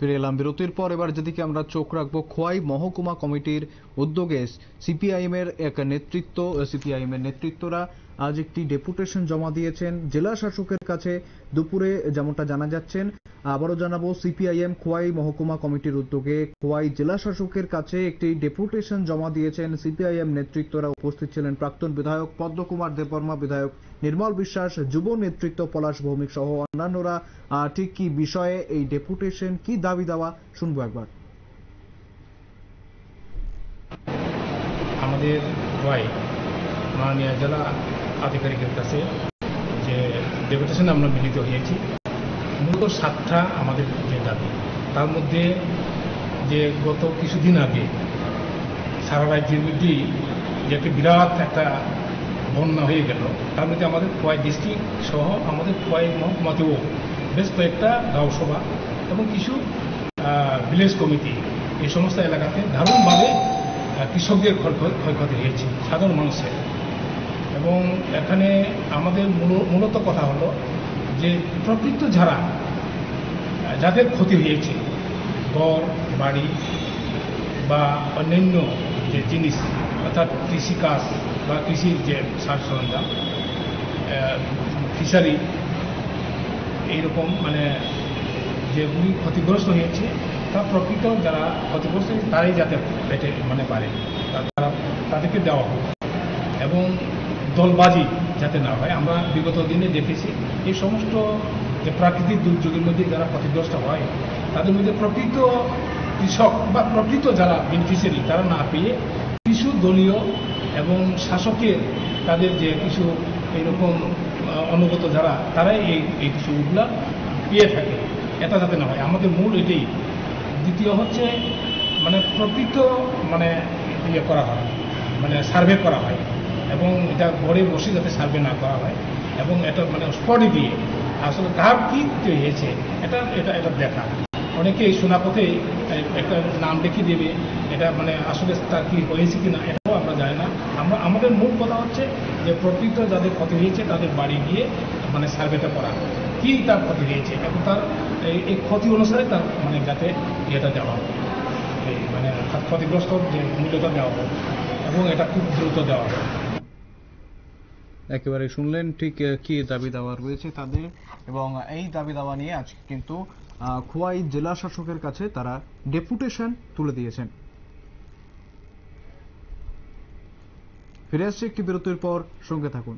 ফিরে এলাম বিরতির পর। এবার যেদিকে আমরা চোখ রাখবো, খোয়াই মহকুমা কমিটির উদ্যোগে সিপিআইএম এর নেতৃত্বরা আজ একটি ডেপুটেশন জমা দিয়েছেন জেলা শাসকের কাছে দুপুরে, যেমনটা জানা যাচ্ছেন। আবারও জানাবো, সিপিআইএম খোয়াই মহকুমা কমিটির উদ্যোগে খোয়াই জেলা শাসকের কাছে একটি ডেপুটেশন জমা দিয়েছেন সিপিআইএম নেতৃত্বরা। উপস্থিত ছিলেন প্রাক্তন বিধায়ক পদ্মকুমার দেববর্মা, বিধায়ক নির্মল বিশ্বাস, যুব নেতৃত্ব পলাশ ভৌমিক সহ অন্যান্যরা। ঠিক কি বিষয়ে এই ডেপুটেশন, কি দাবি দেওয়া, শুনবো একবার। আমাদের খোয়াই মাননীয় জেলা আধিকারিকের কাছে যে ডেপুটেশন আমরা মিলিত হয়েছি, মূলত 7টা আমাদের যে দাবি, তার মধ্যে যে গত কিছুদিন আগে সারা রাজ্যের মধ্যেই যে একটা বিরাট একটা বন্যা হয়ে গেল, তার মধ্যে আমাদের খোয়াই ডিস্ট্রিক্ট সহ আমাদের খোয়াই মহকুমাতেও বেশ কয়েকটা গাঁও সভা এবং কিছু ভিলেজ কমিটি, এই সমস্ত এলাকাতে দারুণভাবে কৃষকদের ক্ষয়ক্ষতি হয়েছে, সাধারণ মানুষের। এবং এখানে আমাদের মূলত কথা হলো যে প্রকৃত যাদের ক্ষতি হয়েছে, ঘর বাড়ি বা অন্যান্য যে জিনিস, অর্থাৎ কৃষিকাজ বা কৃষির যে সার সরঞ্জাম, ফিশারি, এইরকম মানে যেগুলি ক্ষতিগ্রস্ত হয়েছে, তা প্রকৃত যারা ক্ষতিগ্রস্ত হয়েছে তারাই যাতে পেটে পারে, তাদেরকে দেওয়া হোক এবং দলবাজি যাতে না হয়। আমরা বিগত দিনে দেখেছি এই সমস্ত যে প্রাকৃতিক দুর্যোগের মধ্যে যারা ক্ষতিগ্রস্ত হয়, তাদের মধ্যে প্রকৃত কৃষক বা প্রকৃত যারা বেনিফিশিয়ারি তারা না পেয়ে কিছু দলীয় এবং শাসকের তাদের যে কিছু এইরকম অনুগত যারা, তারাই এই কিছুগুলা পেয়ে থাকে। এটা যাতে না হয়, আমাদের মূল এটাই। দ্বিতীয় হচ্ছে প্রকৃত ইয়ে করা হয়, সার্ভে করা হয় এবং এটা ঘরে বসে যাতে সার্ভে না করা হয় এবং এটা স্পটে দিয়ে আসলে কার কী হয়েছে এটা এটা এটা দেখা। অনেকে এই শোনা পথে একটা নাম লিখে দেবে, এটা আসলে তার কি হয়েছে কি না এটাও আমরা জানি না। আমাদের মূল কথা হচ্ছে যে প্রকৃত যাদের ক্ষতি হয়েছে তাদের বাড়ি গিয়ে সার্ভেটা করা, কি তার ক্ষতি হয়েছে এবং তার এই ক্ষতি অনুসারে তার যাতে ইয়েটা দেওয়া হবে, এই ক্ষতিগ্রস্ত যে মূল্যটা দেওয়া হবে এবং এটা খুব দ্রুত দেওয়া হবে। একেবারে শুনলেন ঠিক কি দাবি দাওয়া রয়েছে তাদের, এবং এই দাবি দাওয়া নিয়ে আজকে কিন্তু খোয়াই জেলা শাসকের কাছে তারা ডেপুটেশন তুলে দিয়েছেন। ফিরে আসছে একটি বিরতির পর, সঙ্গে থাকুন।